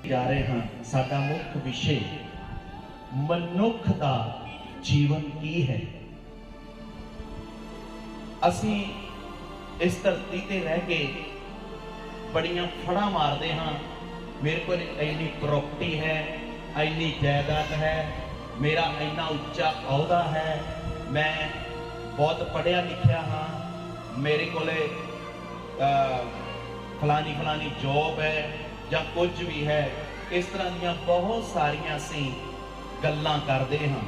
जा रहे हैं साडा मुख्य विषय मनुख दा जीवन की है। असी इस धरती ते रह के बड़ियां फड़ा मारते हाँ, मेरे को इन्नी प्रॉपर्टी है, इन्नी जायदाद है, मेरा इन्ना उच्चा अहदा है, मैं बहुत पढ़िया लिखिया हाँ, मेरे को फलानी फलानी जॉब है या कुछ भी है। इस तरह दियां बहुत सारियां असी गल्लां करते हाँ,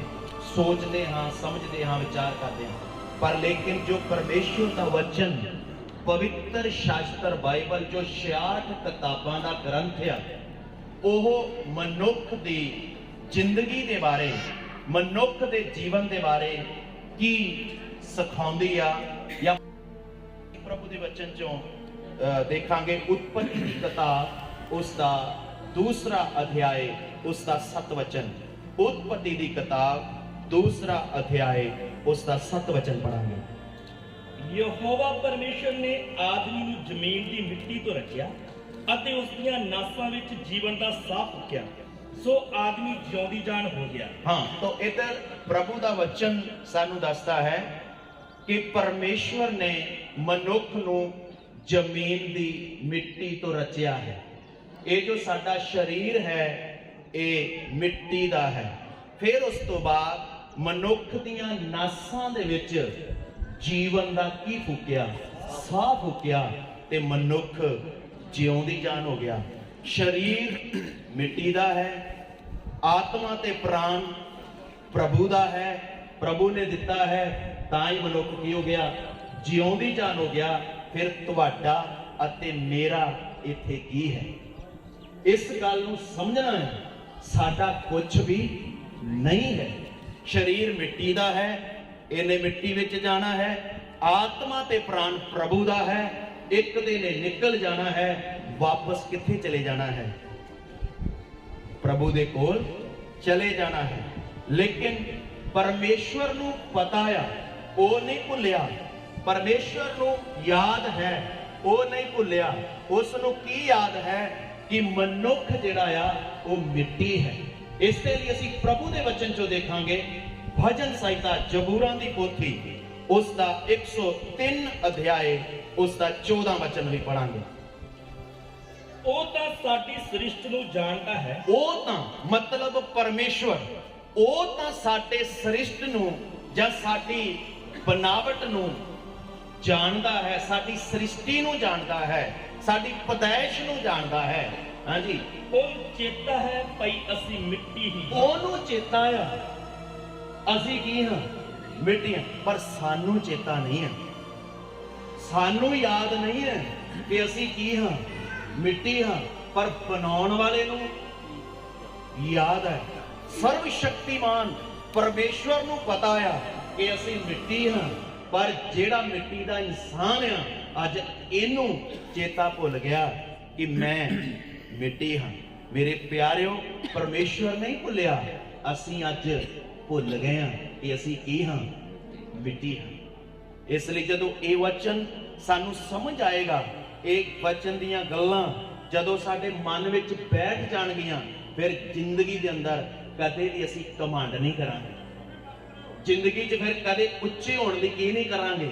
सोचते हाँ, समझते हाँ, विचार करते हाँ। पर लेकिन जो परमेश्वर का वचन, पवित्र शास्त्र बाइबल जो 66 किताबां का ग्रंथ है, ओह मनुख की जिंदगी के बारे, मनुख के जीवन के बारे की सिखाउंदी आ। या प्रभु के वचन चों देखांगे उत्पत्ति की किताब उसका 2 अध्याय उसका 7 वचन। उत्पत्ति की किताब 2 अध्याय उसका 7 वचन पढ़ांगे। यहोवा परमेश्वर ने आदमी नूं जमीन की मिट्टी तो रखिया अते उसदियां नासां विच जीवन का साह फूकिया, सो आदमी जिउंदी जान हो गया। हाँ, तो इधर प्रभु का वचन सानू दसदा है कि परमेश्वर ने मनुख नूं जमीन की मिट्टी तो रचिया है। ये जो साडा शरीर है ये मिट्टी का है। फिर उस तो बाद मनुख दियां नासां दे विच जीवन का की फूकिया, साह फूकिया, ते मनुख जिउंदी जान हो गया। शरीर मिट्टी का है, आत्मा ते प्राण प्रभु का है, प्रभु ने दिता है, ताई मनुख की हो गया, जिउंदी जान हो गया। फिर तुहाडा अते मेरा इत्थे की है, इस गल नूं समझना है। साडा कुछ भी नहीं है। शरीर मिट्टी का है, इन्हें मिट्टी विच जाना है। आत्मा ते प्राण प्रभु का है, एक दिन निकल जाना है। वापस किथे चले जाना है? प्रभु दे कोल चले जाना है। लेकिन परमेश्वर नूं पता आ, वो नहीं भुलिया। परमेश्वर नूं याद है, वो नहीं भुलिया। उसनूं की याद है कि मनुख जिहड़ा आ वो मिट्टी है। इसलिए असीं प्रभु दे वचन चों देखांगे भजन संहिता जबूरां दी पोथी उसका 103 अध्याय उसका 14 वचन भी पढ़ांगे। ਉਹ ਤਾਂ ਸਾਡੀ ਸ੍ਰਿਸ਼ਟ ਨੂੰ ਜਾਣਦਾ ਹੈ। ਉਹ ਤਾਂ मतलब परमेश्वर, ਉਹ ਤਾਂ ਸਾਡੇ ਸ੍ਰਿਸ਼ਟ ਨੂੰ ਜਾਂ ਸਾਡੀ बनावट ਨੂੰ ਜਾਣਦਾ ਹੈ, ਸਾਡੀ ਸ੍ਰਿਸ਼ਟੀ ਨੂੰ ਜਾਣਦਾ ਹੈ, ਸਾਡੀ ਪਦਾਇਸ਼ ਨੂੰ ਜਾਣਦਾ ਹੈ। ਹਾਂਜੀ, ਉਹ ਚੇਤਾ ਹੈ ਭਈ ਅਸੀਂ ਮਿੱਟੀ ਹੀ ਹਾਂ। ਉਹਨੂੰ ਚੇਤਾ ਆ ਅਸੀਂ ਕੀ ਹਾਂ? ਮਿੱਟੀ ਹਾਂ। ਪਰ ਸਾਨੂੰ ਚੇਤਾ ਨਹੀਂ ਹੈ, ਸਾਨੂੰ ਯਾਦ ਨਹੀਂ ਹੈ ਕਿ ਅਸੀਂ ਕੀ ਹਾਂ? ਮਿੱਟੀ ਹਾਂ। ਪਰ ਬਣਾਉਣ ਵਾਲੇ ਨੂੰ याद है। सर्व शक्तिमान परमेश्वर नूं पता आ कि असीं मिट्टी हाँ, पर जेड़ा मिट्टी दा इंसान आ अज इनू चेता भुल गया कि मैं मिट्टी हाँ। मेरे प्यारिओ, परमेश्वर नहीं भुलिया, असीं अज भुल गए हाँ कि असीं की हाँ? मिट्टी हाँ। इसलिए जदों ये वचन सानू समझ आएगा, एक वचन दियां गल्लां जदों साडे मन विच बैठ जाणगियां, फिर जिंदगी के अंदर कदे भी असी घमंड नहीं करांगे। जिंदगी च फिर कदे उच्चे होने की की नहीं करांगे,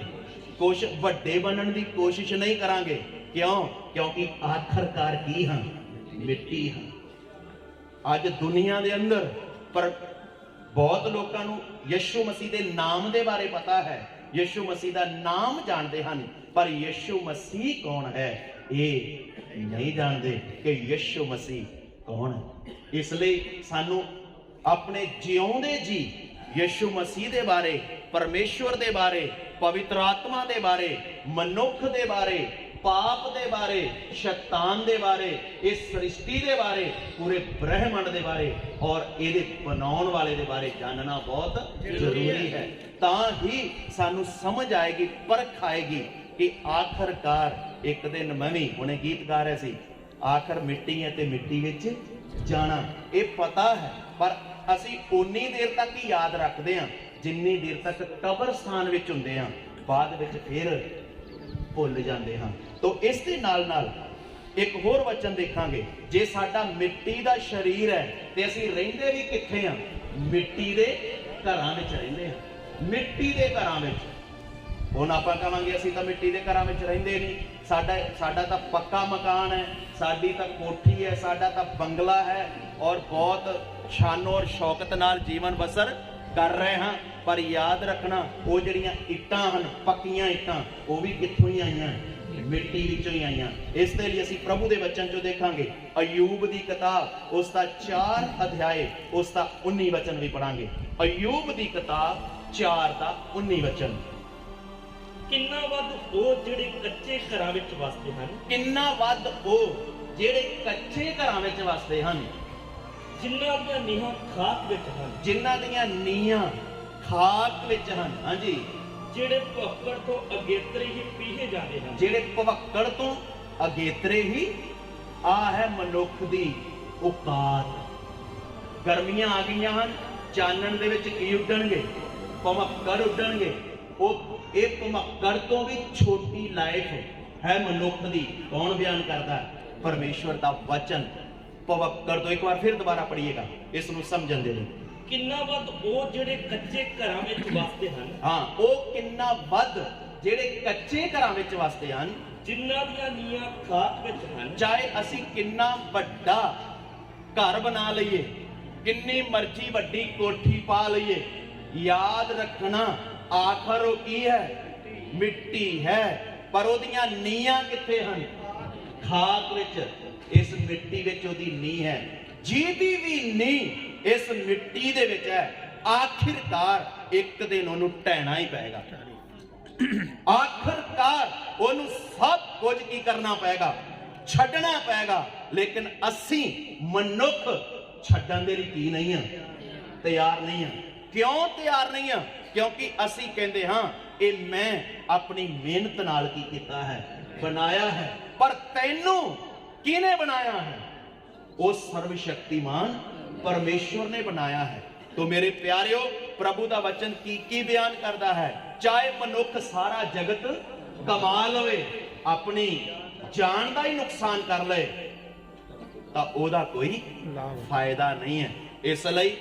कुछ वड्डे बनने की कोशिश नहीं करांगे। क्यों? क्योंकि आखिरकार की हाँ? मिट्टी हाँ। अज दुनिया के अंदर पर बहुत लोगों को यीशु मसीह के नाम के बारे पता है, यीशु मसीह का नाम जानते हैं, पर यीशु मसीह कौन है ये नहीं जानते कि यीशु मसीह कौन है। इसलिए सानू अपने जिउंदे जी यीशु मसीह के बारे, परमेश्वर के बारे, पवित्र आत्मा के बारे, मनुख के बारे, पाप के बारे, शैतान के बारे, इस सृष्टि के बारे, पूरे ब्रह्मांड के बारे और ये बनाने वाले के बारे जानना बहुत जरूरी है। ता ही सानू समझ आएगी, परख आएगी कि आखिरकार एक दिन मैं भी हुणे गीत गा रहे सी, आखिर मिट्टी है ते मिट्टी विच जाना, ये पता है। पर असी उन्नी देर तक ही याद रखते हैं जिन्नी देर तक कब्रस्तान विच हुंदे हैं, बाद विच फिर भुल जाते हैं। तो इस दे नाल नाल ਇੱਕ ਹੋਰ ਵਚਨ ਦੇਖਾਂਗੇ, ਜੇ ਸਾਡਾ ਮਿੱਟੀ ਦਾ ਸਰੀਰ ਹੈ ਤੇ ਅਸੀਂ ਰਹਿੰਦੇ ਵੀ ਕਿੱਥੇ ਆ? ਮਿੱਟੀ ਦੇ ਘਰਾਂ ਵਿੱਚ ਰਹਿੰਦੇ ਆ, ਮਿੱਟੀ ਦੇ ਘਰਾਂ ਵਿੱਚ। ਹੁਣ ਆਪਾਂ ਕਹਾਂਗੇ ਅਸੀਂ ਤਾਂ ਮਿੱਟੀ ਦੇ ਘਰਾਂ ਵਿੱਚ ਰਹਿੰਦੇ ਨਹੀਂ, ਸਾਡਾ ਤਾਂ ਪੱਕਾ ਮਕਾਨ ਹੈ, ਸਾਡੀ ਤਾਂ ਕੋਠੀ ਹੈ, ਸਾਡਾ ਤਾਂ ਬੰਗਲਾ ਹੈ ਔਰ ਬਹੁਤ ਸ਼ਾਨੋ ਔਰ ਸ਼ੌਕਤ ਨਾਲ ਜੀਵਨ ਬਸਰ ਕਰ ਰਹੇ ਹਾਂ। ਪਰ ਯਾਦ ਰੱਖਣਾ, ਉਹ ਜਿਹੜੀਆਂ ਇੱਟਾਂ ਹਨ, ਪੱਕੀਆਂ ਇੱਟਾਂ, ਉਹ ਵੀ ਕਿੱਥੋਂ ਹੀ ਆਈਆਂ? ਮਿੱਟੀ ਵਿੱਚੋਂ ਹੀ ਆਈਆਂ। ਇਸ ਦੇ ਲਈ ਅਸੀਂ ਪ੍ਰਭੂ ਦੇ ਵਚਨ ਚੋਂ ਦੇਖਾਂਗੇ, ਅਯੂਬ ਦੀ ਕਿਤਾਬ ਉਸ ਦਾ 4 ਅਧਿਆਏ ਉਸ ਦਾ 19 ਵਚਨ ਵੀ ਪੜਾਂਗੇ। ਅਯੂਬ ਦੀ ਕਿਤਾਬ 4 ਦਾ 19 ਵਚਨ। ਕਿੰਨਾ ਵੱਧ ਉਹ ਜਿਹੜੇ ਕੱਚੇ ਘਰਾਂ ਵਿੱਚ ਵਸਦੇ ਹਨ, ਕਿੰਨਾ ਵੱਧ ਉਹ ਜਿਹੜੇ ਕੱਚੇ ਘਰਾਂ ਵਿੱਚ ਵਸਦੇ ਹਨ, ਜਿਨ੍ਹਾਂ ਦੀਆਂ ਨੀਹਾਂ ਖਾਕ ਵਿੱਚ ਹਨ, ਜਿਨ੍ਹਾਂ ਦੀਆਂ ਨੀਹਾਂ ਖਾਕ ਵਿੱਚ ਹਨ। ਹਾਂਜੀ, ਜਿਹੜੇ ਭੁੱਖੜ ਤੋਂ ਅਗੇਤਰੇ ਹੀ ਪੀਹੇ ਜਾਂਦੇ ਹਨ, ਜਿਹੜੇ ਭਵੱਕੜ ਤੋਂ ਅਗੇਤਰੇ ਹੀ। ਆ ਹੈ ਮਨੁੱਖ ਦੀ ਔਕਾਤ। ਗਰਮੀਆਂ ਆ ਗਈਆਂ ਹਨ, ਚਾਨਣ ਦੇ ਵਿੱਚ ਕੀ ਉੱਡਣਗੇ? ਭਵੱਕੜ ਉੱਡਣਗੇ। ਇਹ ਭਵੱਕੜ ਤੋਂ ਵੀ ਛੋਟੀ ਲਾਈਫ ਹੈ ਮਨੁੱਖ ਦੀ। ਕੌਣ ਬਿਆਨ ਕਰਦਾ? ਪਰਮੇਸ਼ਵਰ ਦਾ ਵਚਨ। ਭਵੱਕੜ ਤੋਂ ਇੱਕ ਵਾਰ ਫਿਰ ਦੁਬਾਰਾ ਪੜ੍ਹੀਏਗਾ ਇਸ ਨੂੰ ਸਮਝਣ ਦੇ ਲਈ। ਕਿੰਨਾ ਵੱਧ ਉਹ ਜਿਹੜੇ ਕੱਚੇ ਘਰਾਂ ਵਿੱਚ ਵਸਦੇ ਹਨ, ਹਾਂ, ਉਹ ਕਿੰਨਾ ਵੱਧ ਜਿਹੜੇ ਕੱਚੇ ਘਰਾਂ ਵਿੱਚ ਵਸਦੇ ਹਨ, ਜਿਨ੍ਹਾਂ ਦੀਆਂ ਨੀਹਾਂ ਖਾਕ ਵਿੱਚ ਹਨ। ਚਾਹੇ ਅਸੀਂ ਕਿੰਨਾ ਵੱਡਾ ਘਰ ਬਣਾ ਲਈਏ, ਕਿੰਨੀ ਮਰਜ਼ੀ ਵੱਡੀ ਕੋਠੀ ਪਾ ਲਈਏ, ਯਾਦ ਰੱਖਣਾ ਆਖਰ ਉਹ ਕੀ ਹੈ? ਮਿੱਟੀ ਹੈ। ਪਰ ਉਹਦੀਆਂ ਨੀਹਾਂ ਕਿੱਥੇ ਹਨ? ਖਾਕ ਵਿੱਚ। ਇਸ ਮਿੱਟੀ ਵਿੱਚ ਉਹਦੀ ਨੀਂਹ ਹੈ। ਜਿਹਦੀ ਵੀ ਨੀਂਹ ਇਸ ਮਿੱਟੀ ਦੇ ਵਿੱਚ ਹੈ, ਆਖਿਰਕਾਰ ਇੱਕ ਦਿਨ ਉਹਨੂੰ ਢਹਿਣਾ ਹੀ ਪਏਗਾ। ਆਖਿਰਕਾਰ ਉਹਨੂੰ ਸਭ ਕੁਝ ਕੀ ਕਰਨਾ ਪਏਗਾ? ਛੱਡਣਾ ਪਏਗਾ। ਲੇਕਿਨ ਅਸੀਂ ਮਨੁੱਖ ਛੱਡਣ ਦੇ ਲਈ ਕੀ ਨਹੀਂ ਆ? ਤਿਆਰ ਨਹੀਂ ਆ। ਕਿਉਂ ਤਿਆਰ ਨਹੀਂ ਆ? ਕਿਉਂਕਿ ਅਸੀਂ ਕਹਿੰਦੇ ਹਾਂ ਇਹ ਮੈਂ ਆਪਣੀ ਮਿਹਨਤ ਨਾਲ ਕੀ ਕੀਤਾ ਹੈ? ਬਣਾਇਆ ਹੈ। ਪਰ ਤੈਨੂੰ ਕਿਹਨੇ ਬਣਾਇਆ ਹੈ? ਉਹ ਸਰਵ ਸ਼ਕਤੀਮਾਨ ਪਰਮੇਸ਼ਵਰ ਨੇ ਬਣਾਇਆ ਹੈ। तो मेरे प्यारियो, प्रभु का वचन की बयान करता है, चाहे मनुख सारा जगत कमा लवे, अपनी जान का ही नुकसान कर ले, तो ओदा कोई फायदा नहीं है। इसलिए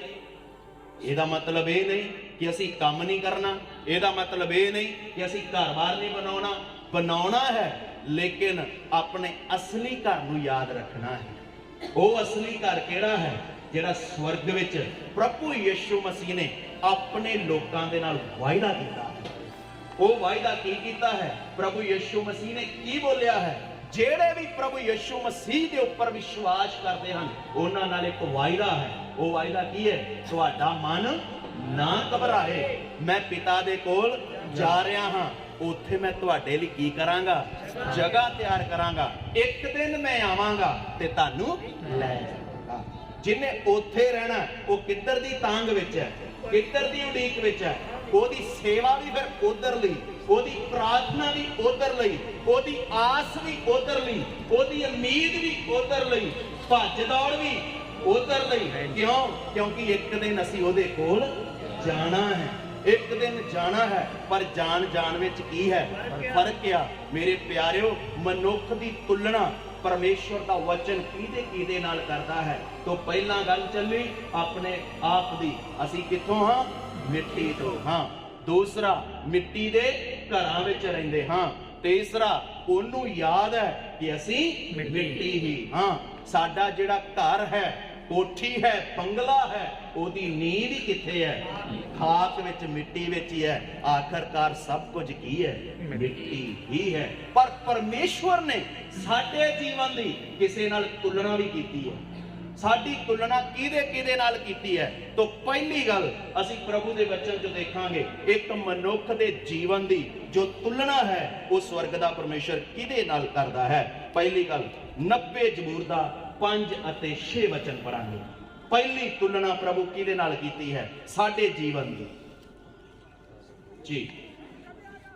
ਇਹਦਾ मतलब ये नहीं कि असी काम नहीं करना, ਇਹਦਾ मतलब ये नहीं कि असी घर बार नहीं बनाना, बनाना है, लेकिन अपने असली घर नूं याद रखना है। वो असली घर किहड़ा है? जिहड़ा स्वर्ग विच प्रभु यीशु मसीह ने अपने लोकां दे नाल वायदा कीता है। वो वायदा की कीता है? प्रभु यीशु मसीह ने की बोलिया है? ਜਿਹੜੇ ਵੀ ਪ੍ਰਭੂ ਯਿਸੂ ਮਸੀਹ ਦੇ ਉੱਪਰ ਵਿਸ਼ਵਾਸ ਕਰਦੇ ਹਨ ਉਹਨਾਂ ਨਾਲ ਇੱਕ ਵਾਅਦਾ ਹੈ। ਉਹ ਵਾਅਦਾ ਕੀ ਹੈ? ਤੁਹਾਡਾ ਮਨ ਨਾ ਘਬਰਾਏ, ਮੈਂ ਪਿਤਾ ਦੇ ਕੋਲ ਜਾ ਰਿਹਾ ਹਾਂ, ਉੱਥੇ ਮੈਂ ਤੁਹਾਡੇ ਲਈ ਕੀ ਕਰਾਂਗਾ? ਜਗ੍ਹਾ ਤਿਆਰ ਕਰਾਂਗਾ। ਇੱਕ ਦਿਨ ਮੈਂ ਆਵਾਂਗਾ ਤੇ ਤੁਹਾਨੂੰ ਲੈ ਜਾਵਾਂਗਾ। ਜਿਹਨੇ ਉੱਥੇ ਰਹਿਣਾ ਉਹ ਕਿੱਧਰ ਦੀ ਤਾਂਗ ਵਿੱਚ ਹੈ, ਕਿੱਧਰ ਦੀ ਉਡੀਕ ਵਿੱਚ ਹੈ। ਉਹਦੀ ਸੇਵਾ ਵੀ ਫਿਰ ਉਧਰ ਲਈ, ਉਹਦੀ ਪ੍ਰਾਰਥਨਾ ਵੀ ਉਧਰ ਲਈ, ਉਹਦੀ ਆਸ ਵੀ ਉਧਰ ਲਈ, ਉਹਦੀ ਉਮੀਦ ਵੀ ਉਧਰ ਲਈ, ਭੱਜ ਦੌੜ ਵੀ ਉਧਰ ਲਈ। ਕਿਉਂ? ਕਿਉਂਕਿ ਇੱਕ ਦਿਨ ਅਸੀਂ ਉਹਦੇ ਕੋਲ ਜਾਣਾ ਹੈ, ਇੱਕ ਦਿਨ ਜਾਣਾ ਹੈ। ਪਰ ਜਾਣ ਵਿੱਚ ਕੀ ਹੈ? ਫਰਕ ਆ ਮੇਰੇ ਪਿਆਰਿਓ। ਮਨੁੱਖ ਦੀ ਤੁਲਨਾ परमेश्वर का वचन किदे नाल करता है? तो पहला गल चली अपने आप दी, असी किथों हाँ? मिट्टी तो हाँ। दूसरा मिट्टी दे घरां विच रहिंदे हाँ। तीसरा ओनू याद है कि असी मिट्टी ही हाँ। साडा जिहड़ा घर है, कोठी है, बंगला है, ओदी नींव ही किथे है? खाक विच, मिट्टी विच ही है। आखिरकार सब कुछ की है? मिट्टी ही है। पर परमेश्वर ने साडे जीवन दी किसे नाल तुलना भी कीती है। साडी तुलना किदे नाल कीती है? तो पहली गल असी प्रभु दे वचन जो देखांगे, एक मनुख दे जीवन दी जो तुलना है वो स्वर्ग दा परमेश्वर किदे नाल करदा है। पहली गल 90 जबूर दा 5 ਅਤੇ 6 वचन पढ़ांगे। पहली तुलना प्रभु किदे नाल कीती है? साडे जीवन दी जी।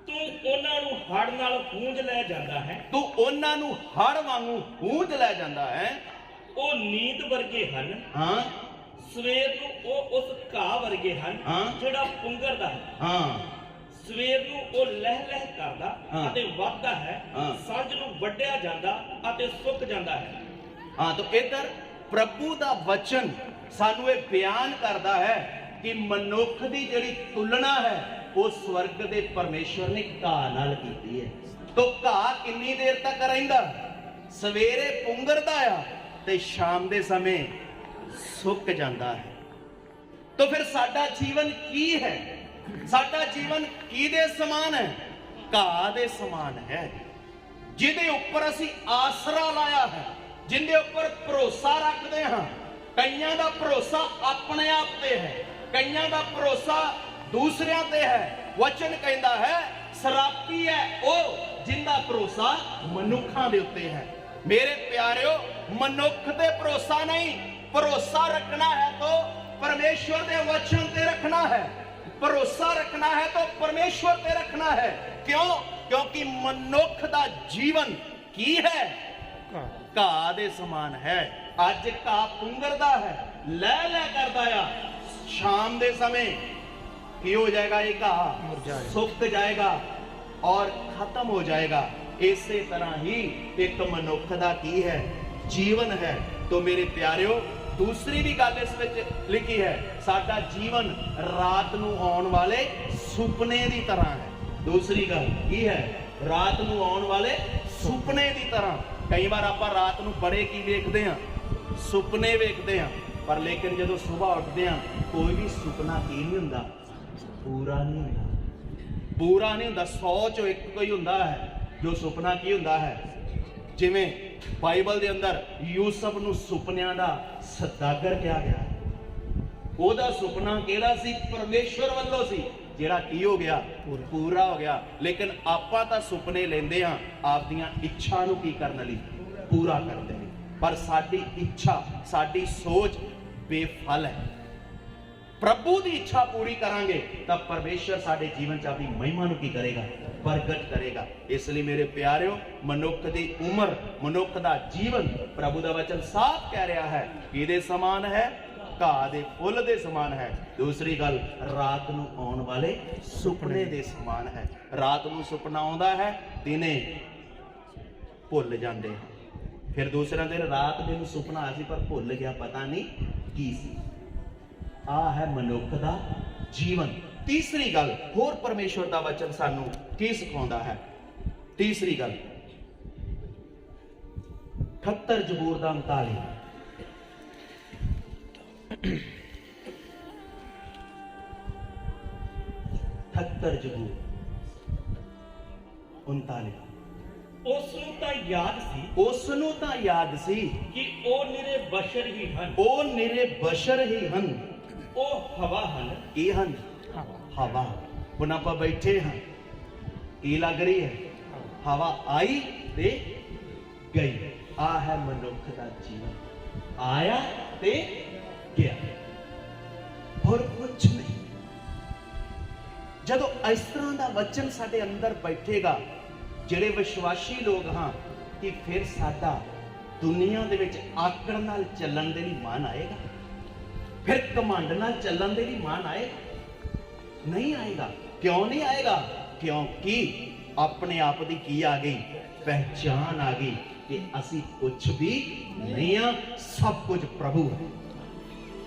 तू ਉਹਨਾਂ ਨੂੰ ਹੜ ਨਾਲ ਹੂੰਜ ਲੈ ਜਾਂਦਾ ਹੈ, ਤੂੰ ਉਹਨਾਂ ਨੂੰ ਹੜ ਵਾਂਗੂ ਹੂੰਜ ਲੈ ਜਾਂਦਾ ਹੈ। ਉਹ ਨੀਂਦ ਵਰਗੇ ਹਨ ਹਾਂ। ਸਵੇਰ ਨੂੰ ਉਹ ਉਸ ਘਾਹ ਵਰਗੇ ਹਨ ਹਾਂ। ਜਿਹੜਾ ਪੁੰਗਰਦਾ ਹੈ। ਹਾਂ। ਸਵੇਰ ਨੂੰ ਉਹ ਲਹਿ ਲਹਿ ਕਰਦਾ ਹਾਂ। ਅਤੇ ਵੱਧਦਾ ਹੈ, ਹਾਂ। ਸਾਂਝ ਨੂੰ ਵੱਢਿਆ ਜਾਂਦਾ ਅਤੇ ਸੁੱਕ ਜਾਂਦਾ ਹੈ। ਹਾਂ, ਤਾਂ ਇੱਧਰ ਪ੍ਰਭੂ ਦਾ ਵਚਨ ਸਾਨੂੰ ਇਹ ਬਿਆਨ ਕਰਦਾ ਹੈ ਕਿ ਮਨੁੱਖ ਦੀ ਜਿਹੜੀ ਤੁਲਨਾ ਹੈ ਉਹ ਸਵਰਗ ਦੇ ਪਰਮੇਸ਼ਵਰ ਨੇ ਘਾਹ ਨਾਲ ਕੀਤੀ ਹੈ। ਤੋ ਘਾਹ ਕਿੰਨੀ ਦੇਰ ਤੱਕ ਰਹਿੰਦਾ? ਸਵੇਰੇ ਪੁੰਗਰਦਾ ਆ ਤੇ ਸ਼ਾਮ ਦੇ ਸਮੇਂ ਸੁੱਕ ਜਾਂਦਾ ਹੈ। ਤੋ ਫਿਰ ਸਾਡਾ ਜੀਵਨ ਕੀ ਹੈ? ਸਾਡਾ ਜੀਵਨ ਕਿਹਦੇ ਸਮਾਨ ਹੈ? ਘਾਹ ਦੇ ਸਮਾਨ ਹੈ, ਜਿਹਦੇ ਉੱਪਰ ਅਸੀਂ ਆਸਰਾ ਲਾਇਆ ਹੈ, ਜਿੰਦੇ ਉੱਪਰ ਭਰੋਸਾ ਰੱਖਦੇ ਹਾਂ। ਕਈਆਂ ਦਾ ਭਰੋਸਾ ਆਪਣੇ ਆਪ ਤੇ ਹੈ, ਕਈਆਂ ਦਾ ਭਰੋਸਾ ਦੂਸਰਿਆਂ ਤੇ ਹੈ। ਵਚਨ ਕਹਿੰਦਾ ਹੈ ਸਰਾਪੀ ਹੈ ਉਹ ਜਿੰਦਾ ਭਰੋਸਾ ਮਨੁੱਖਾਂ ਦੇ ਉੱਤੇ ਹੈ। ਮੇਰੇ ਪਿਆਰਿਓ, ਮਨੁੱਖ ਤੇ ਭਰੋਸਾ ਨਹੀਂ, ਭਰੋਸਾ ਰੱਖਣਾ ਹੈ ਤਾਂ परमेश्वर के वचन ते रखना है। भरोसा रखना है तो परमेश्वर ते रखना है। क्यों? क्योंकि मनुख दा जीवन की है? घाह दे समान है। अज घाह पुंगरदा है, लै लै करदा आ, शाम दे समय की हो जाएगा? ये घाह सुक जाएगा और खत्म हो जाएगा। इसे तरह ही एक मनुख दा की है? जीवन है। तो मेरे प्यारिओ, दूसरी भी गल इस विच लिखी है, साडा जीवन रात नूं आउण वाले सुपने की तरह है। दूसरी गल की है? रात नूं आउण वाले सुपने की तरह। कई बार आपां रात नूं बड़े की वेखदे हां, सुपने वेखदे हां, पर लेकिन जदों सुबह उठदे हां कोई भी सुपना की नहीं हुंदा, पूरा नहीं हुंदा। पूरा नहीं हुंदा। 100 चों एक कोई हुंदा है जो सुपना की हुंदा है। जिवें बाइबल दे अंदर यूसुफ नूं सुपनियां दा सदागर कहा गया। ओहदा सुपना किहड़ा सी? परमेश्वर वल्लों सी, जिहड़ा की हो गया? पूरा हो गया। लेकिन आपां तां सुपने लैंदे हां आपदियां इच्छा नूं की करन लई, पूरा करदे ने, पर साडी इच्छा, साडी सोच बेफल है। प्रभु की इच्छा पूरी करांगे तब परमेश्वर साडे जीवन च अपनी महिमा नूं की करेगा? प्रगट करेगा। इसलिए मेरे प्यारिओ, मनुख की उम्र, मनुख का जीवन प्रभु का वचन साफ कह रहा है किहदे समान है? घाह दे फुल दे समान है। दूसरी गल, रात नूं आउण वाले सुपने दे समान है। रात नूं सुपना आउंदा है, दिने भुल जांदे हैं। फिर दूसरा दिन रात दिन सुपना आया सी पर भुल गया, पता नहीं की सी। आ है मनुख का जीवन। तीसरी गल होर परमेश्वर का वचन सानू की सिखाउंदा है? तीसरी गल 78 जबूर दा 39 78 जबूर 39। उसनूं तां याद सी, उसनूं तां याद सी कि ओ निरे बशर ही हन, ओ निरे बशर ही हन। ओ हवा हन, की हन? हवा। हुण आपां बैठे हाँ, की लग रही है? हवा आई ते गई। आ है मनुख का जीवन, आया ते गया, और कुछ नहीं। जदों इस तरह का वचन साडे अंदर बैठेगा, ਜਿਹੜੇ विश्वासी लोग हाँ, कि फिर साडा दुनिया दे विच आकड़ नाल चलण दे लई मन आएगा? फिर घमंड नाल चलण दे लई मन आएगा? नहीं आएगा। क्यों नहीं आएगा? क्योंकि अपने आप दी की आ गई? पहचान आ गई कि असी कुछ भी नहीं हाँ, सब कुछ प्रभु है।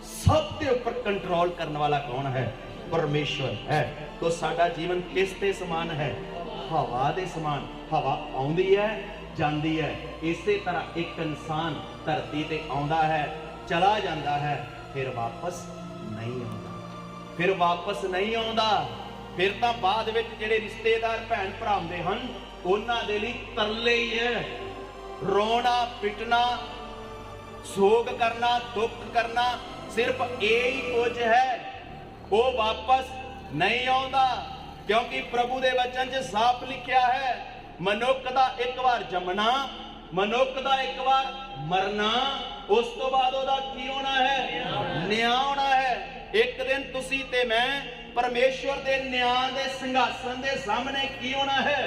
सब के ऊपर कंट्रोल करने वाला कौन है? परमेश्वर है। तो साडा जीवन किस दे समान है? हवा दे समान। हवा आउंदी है, जांदी है। इसे तरह एक इंसान धरती ते आउंदा है, चला जाता है, फिर वापस नहीं आउंदा, फिर वापस नहीं आउंदा। फिर तां बाद विच जिहड़े रिश्तेदार भैन भरा हुंदे हन, उन्हां दे लई तरले ही है, रोना पिटना, सोग करना, दुख करना, सिर्फ यही कुछ है। वो वापस नहीं आउंदा, क्योंकि प्रभु दे वचन च साफ लिखिया है, मनुख दा एक बार जमना, मनुख दा एक बार मरना, उस तो बाद ओदा की होना है? न्याय होना है। एक दिन तुसी ते मैं परमेश्वर दे न्याय दे सिंघासन दे सामने की होना है?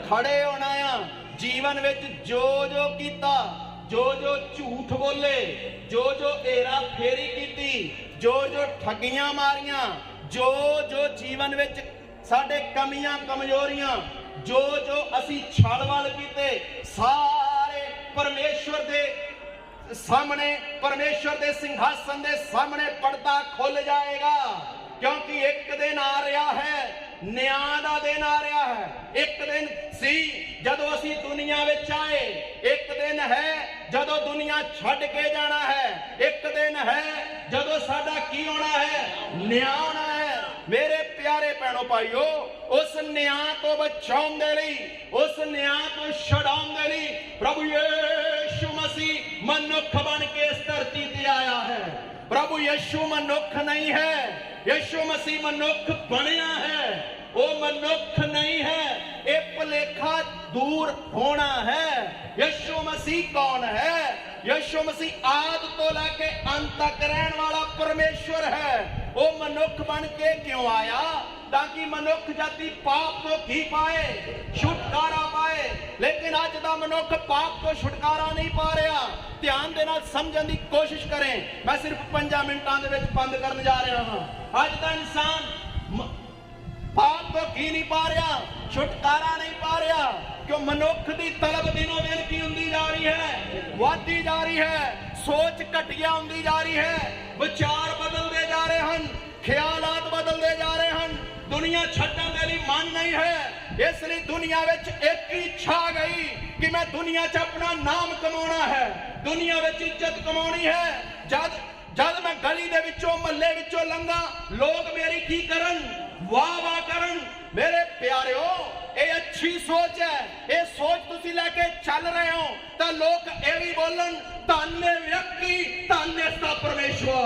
खड़े होना है। जीवन विच जो जो कीता, जो जो झूठ बोले, जो जो हेरा फेरी कीती, जो जो ठगियां मारियां, जो जो जीवन विच साडे कमियां कमजोरियां जो जो असी छल-वल कीते सारे परमेश्वर दे सामने, परमेश्वर दे सिंहासन दे सामने पर्दा खुल जाएगा, क्योंकि एक दिन आ रहा है, न्याय दा दिन आ रहा है। एक दिन सी जदों असी दुनिया विच आए, एक दिन है जदों दुनिया छड्ड के जाना है, एक दिन है जदों साडा की होना है, न्याय होना है। मेरे प्यारे भैणों भाइयों, उस न्याय तो बचाउण दे लई, उस न्याय तो छुड़ाउण दे लई प्रभु यीशु मसीह मनुख बन के इस धरती ते आया है। प्रभु यीशु मनुख नहीं है, यीशु मसीह मनुख बनया है, वो मनुख नहीं है। ये भुलेखा दूर होना है। यीशु मसीह कौन है? यीशु मसीह आद तो लेके अंत तक रहने वाला परमेश्वर है। वो मनुख बन के क्यों आया? ताकि मनुख जाति पाप तो की पाए, छुटकारा पाए। लेकिन अज दा मनुख पाप तो छुटकारा नहीं पा रहा। ध्यान दे नाल समझण दी कोशिश करें। मैं सिर्फ 5 मिनटां दे विच बंद करन जा रहा हां। अज दा इंसान पाप तो की नहीं पा रहा, छुटकारा नहीं पा रहा, क्यों? मनुख की तलब दिनों दिन की हुंदी जा रही है, बढ़ती जा रही है, सोच घटिया हुंदी जा रही है, विचार बदलते जा रहे हैं, ख्यालात बदलते जा रहे हैं। दुनिया छड्डण दे लई मन नहीं है, इसलिए दुनिया विच एक ही इच्छा आ गई कि मैं दुनिया च अपना नाम कमाना है, दुनिया विच इज्जत कमानी है। जद जद मैं गली दे विचों महल्ले विचों लंघा, लोग मेरी की करन, वाह वाह करन। मेरे प्यारिओ, ये अच्छी सोच है। ये सोच तुसी लेके चल रहे हो तो लोग ये भी बोलन, धन्य व्यक्ति, धन्य इसका परमेश्वर,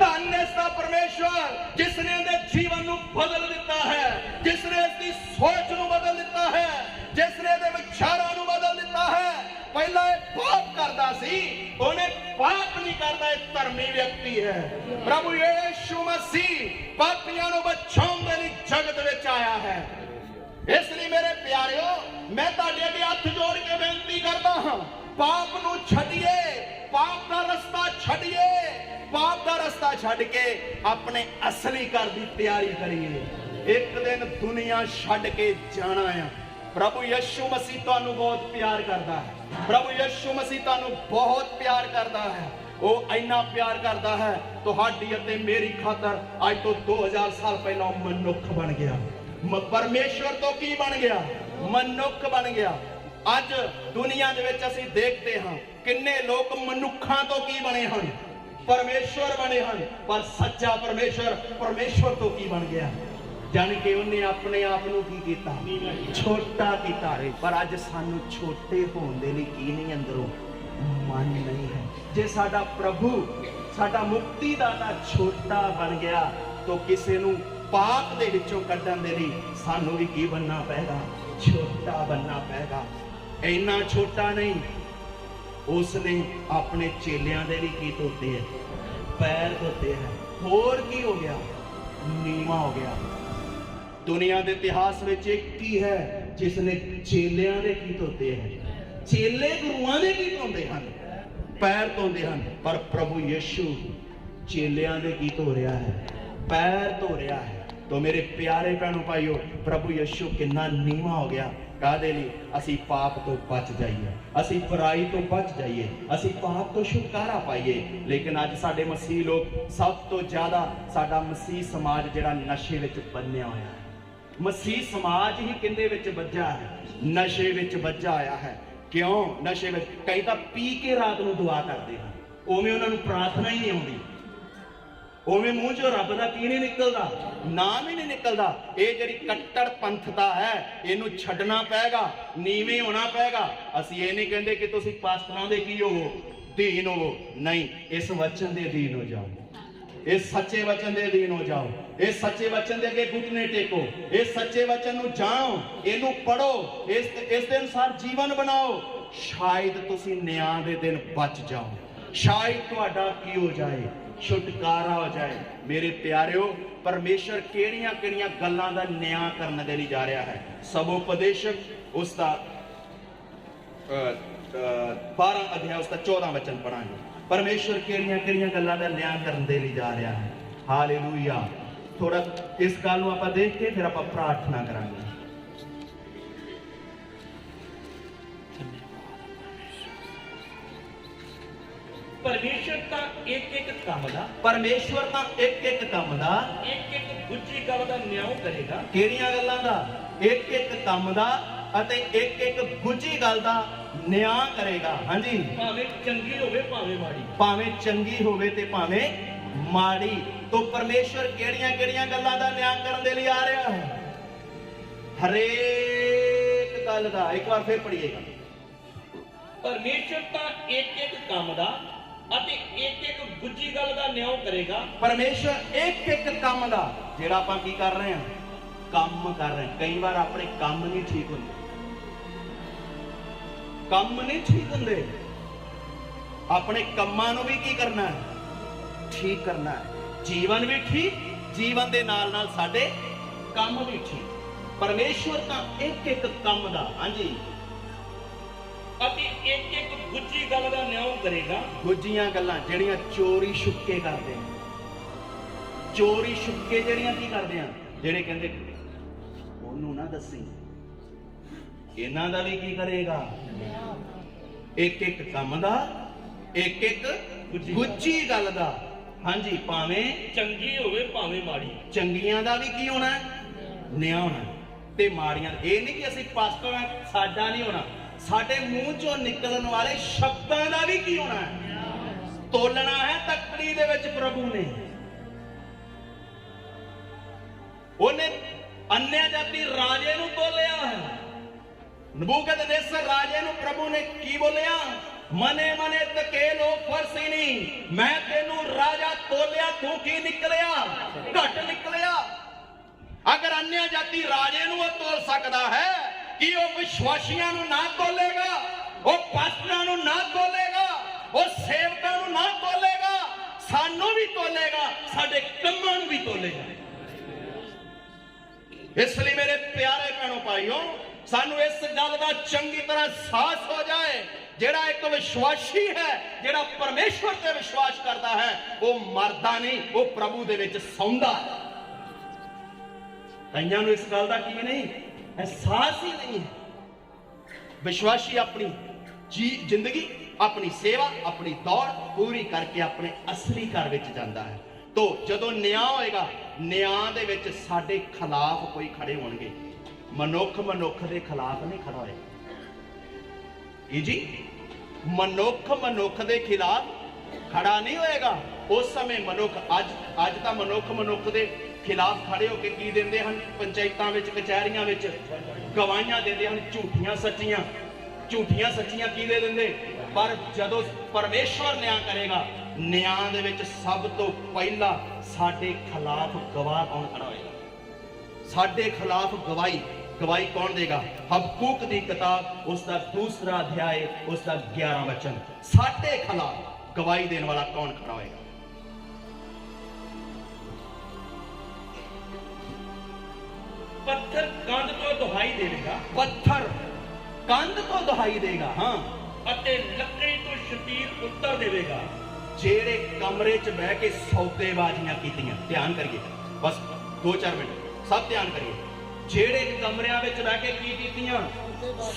धन्य इसका परमेश्वर जिसने इहदे जीवन को बदल दिता है, जिसने इसकी सोच को बदल दिता है, जिसने इहदे विचारों को बदल दिता है। पहला पाप करता सी, उन्हें पाप नहीं करता, एक धर्मी व्यक्ति है। प्रभु यीशु मसीह पापियां को बचाउण दे लई जगत विच आया है। इसलिए मेरे प्यारिओ, मैं तुहाडे अगे हथ जोड़ के बेनती करता हां, पाप नूं छड्डिए, पाप का रास्ता छड्डिए, पाप का रास्ता छड्ड के अपने असली घर की तैयारी करिए। एक दिन दुनिया छड्ड के जाना है। प्रभु यीशु मसीह तुहानू बहुत प्यार करता है। प्रभु यीशु मसीह तुहानू बहुत प्यार करता है। वो इन्ना प्यार करता है तुहाडी अते मेरी खातर आज तो 2000 साल पहला मनुख बन गया। परमेश्वर तो की बन गया? मनुख बन गया। अज दुनिया दे विच असीं देखते हैं किन्ने लोग मनुखां तो की बने हैं, परमेश्वर बने हैं। पर सच्चा परमेश्वर, परमेश्वर तो की बन गया? जान के उन्हें अपने आप को की कीता? छोटा कीता। पर अज सानू छोटे होने दे लई की नहीं, अंदरों मन नहीं है। जे साडा प्रभु, साडा मुक्तिदाता छोटा बन गया तो किसी नू पाप दे विचों कड्ढण दे लई सानू भी की बनना पेगा? छोटा बनना पेगा। इन्ना छोटा नहीं, उसने अपने चेलियां दे लई की धोते है? पैर धोते हैं। होर की हो गया? नीवा हो गया। दुनिया के इतिहास में एक ही है जिसने चेलियां दे की धोते हैं। चेले गुरुआं दे की धोते हैं, पैर धोते हैं। पर प्रभु यीशु चेलियां दे की धो रहा है, पैर धो रहा है। तो मेरे प्यारे भैनों भाइयों, प्रभु यीशु कितना नीवा हो गया। काहदे लई? असी पाप तो बच जाइए, असी बुराई तो बच जाइए, असी पाप तो छुटकारा पाइए। लेकिन अज साडे मसीह लोग सब तो ज्यादा, साडा मसीह समाज जिहड़ा नशे विच बन्निया होया है। मसीह समाज ही किंदे विच वज्जा है? नशे विच वज्जा आया है। क्यों नशे विच? कई तां पी के रात नूं दुआ करदे हैं, उवें उन्हां नूं प्रार्थना ही नहीं आउंदी, उवें मूँह चों रब दा की नहीं निकलदा, नाम ही नहीं निकलदा। ये जिहड़ी कट्टर पंथता है, इहनूं छड्डना पेगा, नीवें होना पेगा। असीं ये नहीं कहंदे कि तुसीं पास्टरां दे की होवो, धीन होवो, नहीं, इस वचन दे अधीन हो जाओ, इस सच्चे वचन दे अधीन हो जाओ, इस सच्चे वचन दे अगे घुटने टेको, इस सच्चे वचन नूं जाणो, इहनूं पढ़ो, इस दे अनुसार जीवन बनाओ। शायद तुसीं न्याय दे दिन बच जाओ, शायद तुहाडा की हो जाए, छुटकारा हो जाए। मेरे प्यारिओ, परमेश्वर किहड़ियां किहड़ियां गल्लां दा न्याय करने दे लई जा रहा है। सबोपदेशक उसका 12 अध्याय उसका 14 वचन पढ़ांगे। परमेश्वर किहड़ियां किहड़ियां गल्लां दा न्याय करने दे लई जा रहा है। हालेलुया। थोड़ा इस गल नूं आपां देख के फिर आपां प्रार्थना करांगे। परमेश्वर तां एक एक काम दा परमेश्वर तां एक एक काम दा एक एक गुੱਝੀ ਗੱਲ ਦਾ ਨਿਆਂ ਕਰੇਗਾ। ਕਿਹੜੀਆਂ ਗੱਲਾਂ ਦਾ? ਇੱਕ ਇੱਕ ਕੰਮ ਦਾ ਅਤੇ ਇੱਕ ਇੱਕ ਗੁੱਝੀ ਗੱਲ ਦਾ ਨਿਆਂ ਕਰੇਗਾ। ਹਾਂਜੀ, ਭਾਵੇਂ ਚੰਗੀ ਹੋਵੇ ਭਾਵੇਂ ਮਾੜੀ। ਭਾਵੇਂ ਚੰਗੀ ਹੋਵੇ ਤੇ ਭਾਵੇਂ ਮਾੜੀ। तो परमेश्वर ਕਿਹੜੀਆਂ ਕਿਹੜੀਆਂ ਗੱਲਾਂ ਦਾ ਨਿਆਂ ਕਰਨ ਦੇ ਲਈ ਆ ਰਿਹਾ ਹੈ? ਹਰੇਕ ਗੱਲ ਦਾ। ਇੱਕ ਵਾਰ ਫਿਰ ਪੜ੍ਹੀਏਗਾ। ਪਰਮੇਸ਼ਰ ਤਾਂ ਇੱਕ ਇੱਕ ਕੰਮ ਦਾ ਅਤੇ ਇੱਕ ਇੱਕ ਗੁੱਝੀ ਗੱਲ ਦਾ ਨਿਆਂ ਕਰੇਗਾ। ਪਰਮੇਸ਼ਰ ਇੱਕ ਇੱਕ ਕੰਮ ਦਾ, ਜਿਹੜਾ ਆਪਾਂ ਕੀ ਕਰ ਰਹੇ ਹਾਂ? ਕੰਮ ਕਰ ਰਹੇ ਹਾਂ। ਕਈ ਵਾਰ ਆਪਣੇ ਕੰਮ ਨਹੀਂ ਠੀਕ ਹੁੰਦੇ, ਕੰਮ ਨਹੀਂ ਠੀਕ ਹੁੰਦੇ। ਆਪਣੇ ਕੰਮਾਂ ਨੂੰ ਵੀ ਕੀ ਕਰਨਾ ਹੈ? ਠੀਕ ਕਰਨਾ ਹੈ। ਜੀਵਨ ਵੀ ਠੀਕ, ਜੀਵਨ ਦੇ ਨਾਲ ਨਾਲ ਸਾਡੇ ਕੰਮ ਵੀ ਠੀਕ। ਪਰਮੇਸ਼ਵਰ ਤਾਂ ਇੱਕ ਇੱਕ ਕੰਮ ਦਾ, ਹਾਂਜੀ, ਅਤੇ ਇੱਕ ਇੱਕ ਗੁੱਝੀ ਗੱਲ ਦਾ ਨਿਆਂ ਕਰੇਗਾ। ਗੁੱਝੀਆਂ ਗੱਲਾਂ ਜਿਹੜੀਆਂ ਚੋਰੀ ਛੁਪਕੇ ਕਰਦੇ ਆ, ਚੋਰੀ ਛੁਪਕੇ ਜਿਹੜੀਆਂ ਕੀ ਕਰਦੇ ਆ, ਜਿਹੜੇ ਕਹਿੰਦੇ ਉਹਨੂੰ ਨਾ ਦੱਸੀ, ਇਹਨਾਂ ਦਾ ਵੀ ਕੀ ਕਰੇਗਾ? ਇੱਕ ਇੱਕ ਕੰਮ ਦਾ, ਇੱਕ ਇੱਕ ਗੁੱਝੀ ਗੱਲ ਦਾ। ਹਾਂਜੀ, ਭਾਵੇਂ ਚੰਗੀ ਹੋਵੇ ਭਾਵੇਂ ਮਾੜੀ। ਚੰਗੀਆਂ ਦਾ ਵੀ ਕੀ ਹੋਣਾ? ਨਿਆਂ ਹੋਣਾ। ਤੇ ਮਾੜੀਆਂ, ਇਹ ਨਹੀਂ ਕਿ ਅਸੀਂ ਪਾਸਟਰ ਆ ਸਾਡਾ ਨਹੀਂ ਹੋਣਾ, ਸਾਡੇ ਮੂੰਹ ਚੋਂ ਨਿਕਲਣ ਵਾਲੇ ਸ਼ਬਦਾਂ ਦਾ ਵੀ ਕੀ ਹੋਣਾ? ਤੋਲਣਾ ਹੈ ਤਖਤੀ ਦੇ ਵਿੱਚ। ਪ੍ਰਭੂ ਨੇ, ਉਹਨੇ अन्य जाति राजे ਨੂੰ ਤੋਲਿਆ ਹੈ। नबूकदनेस्सर राजे ਨੂੰ प्रभु ने की बोलिया? मने मने तकेलो फरसीनी, मैं तेनू राजा तोलिया, तू की निकलिया? घट निकलिया। अगर अन्य जाति राजे ਨੂੰ ਤੋਲ ਸਕਦਾ ਹੈ, कि ਉਹ ਵਿਸ਼ਵਾਸੀਆਂ ਨੂੰ ਨਾ ਤੋਲੇਗਾ? ਉਹ ਪਾਸਟਰਾਂ ਨੂੰ ਨਾ ਤੋਲੇਗਾ? ਉਹ ਸੇਵਕਾਂ ਨੂੰ ਨਾ ਤੋਲੇਗਾ? ਸਾਨੂੰ ਵੀ ਤੋਲੇਗਾ, ਸਾਡੇ ਕੰਮਾਂ ਨੂੰ ਵੀ ਤੋਲੇਗਾ। इसलिए मेरे प्यारे भैनों भाइयों, सानू इस गल का चंगी तरह साहस हो जाए, जेड़ा एक विश्वासी है, जेड़ा परमेश्वर ते विश्वास करता है, वो मरदा नहीं, वो प्रभु दे विच सौंदा है। कईयां नूं इस गल का की नहीं एहसास ही नहीं है। विश्वासी अपनी जिंदगी, अपनी सेवा, अपनी दौड़ पूरी करके अपने असली घर विच जांदा है। तो जदों न्याय होएगा, न्याय दे विच साडे खिलाफ कोई खड़े होणगे। मनुख मनुख दे खिलाफ नहीं खड़ा होएगा जी, मनुख मनुख दे खिलाफ खड़ा नहीं होएगा। उस समय मनुख अज तां मनुख मनुख दे खिलाफ खड़े होके की दिंदे हन? पंचायतां विच, कचहरियां विच गवाहियां दिंदे हन, झूठियां सच्चियां, झूठियां सच्चियां की दे दिंदे। पर जदों परमेश्वर न्याय करेगा, न्याय दे विच सब तो पहला साडे खिलाफ गवाह कौन खड़ा होएगा? साडे खिलाफ गवाही कौन देगा? हबकूक दी किताब उसका 2 अध्याय उसका 11 वचन। साडे खिलाफ गवाही देने वाला कौन खड़ा होएगा? पत्थर कंध तो दुहाई देगा। पत्थर कंध तो दुहाई देगा, हाँ, ਅਤੇ ਲੱਕੜੀ ਤੋਂ ਸ਼ਤੀਰ ਉੱਤਰ ਦੇਵੇਗਾ। ਜਿਹੜੇ ਕਮਰੇ 'ਚ ਬਹਿ ਕੇ ਸੌਦੇਬਾਜ਼ੀਆਂ ਕੀਤੀਆਂ, ਧਿਆਨ ਕਰੀਏ ਬਸ 2-4 ਮਿੰਟ, ਸਭ ਧਿਆਨ ਕਰੀਏ। ਜਿਹੜੇ ਕਮਰਿਆਂ ਵਿੱਚ ਬਹਿ ਕੇ ਕੀ ਕੀਤੀਆਂ?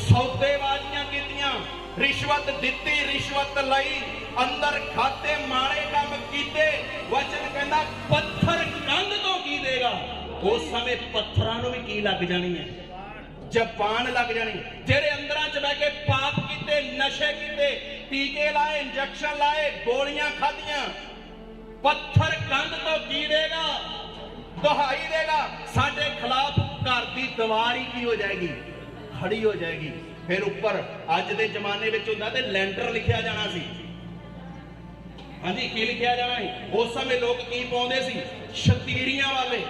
ਸੌਦੇਬਾਜ਼ੀਆਂ ਕੀਤੀਆਂ, ਰਿਸ਼ਵਤ ਦਿੱਤੀ, ਰਿਸ਼ਵਤ ਲਈ, ਅੰਦਰ ਖਾਤੇ ਮਾੜੇ ਕੰਮ ਕੀਤੇ। ਵਚਨ ਕਹਿੰਦਾ ਪੱਥਰ ਕੰਧ ਤੋਂ ਕੀ ਦੇਗਾ? ਉਸ ਸਮੇਂ ਪੱਥਰਾਂ ਨੂੰ ਵੀ ਕੀ ਲੱਗ ਜਾਣੀ ਹੈ? ਜ਼ਬਾਨ ਲੱਗ ਜਾਣੀ। ਜਿਹੜੇ ਅੰਦਰਾਂ 'ਚ ਬਹਿ ਕੇ ਪਾਪ ਕੀਤੇ, ਨਸ਼ੇ ਕੀਤੇ, ਟੀਕੇ ਲਾਏ, ਇੰਜੈਕਸ਼ਨ ਲਾਏ, ਗੋਲੀਆਂ ਖਾਧੀਆਂ, ਪੱਥਰ ਕੰਧ ਤੋਂ ਕੀ ਦੇਗਾ? ਦੁਹਾਈ ਦੇਗਾ। ਸਾਡੇ ਖਿਲਾਫ ਘਰ ਦੀ ਦੀਵਾਰ ਹੀ ਕੀ ਹੋ ਜਾਏਗੀ? ਖੜੀ ਹੋ ਜਾਏਗੀ। ਫਿਰ ਉੱਪਰ ਅੱਜ ਦੇ ਜ਼ਮਾਨੇ ਵਿੱਚ ਹੁੰਦਾ ਤੇ ਲੈਂਟਰ ਲਿਖਿਆ ਜਾਣਾ ਸੀ। ਹਾਂਜੀ, ਕੀ ਲਿਖਿਆ ਜਾਣਾ ਸੀ? ਉਸ ਸਮੇਂ ਲੋਕ ਕੀ ਪਾਉਂਦੇ ਸੀ? ਸ਼ਤੀਰੀਆਂ ਵਾਲੇ।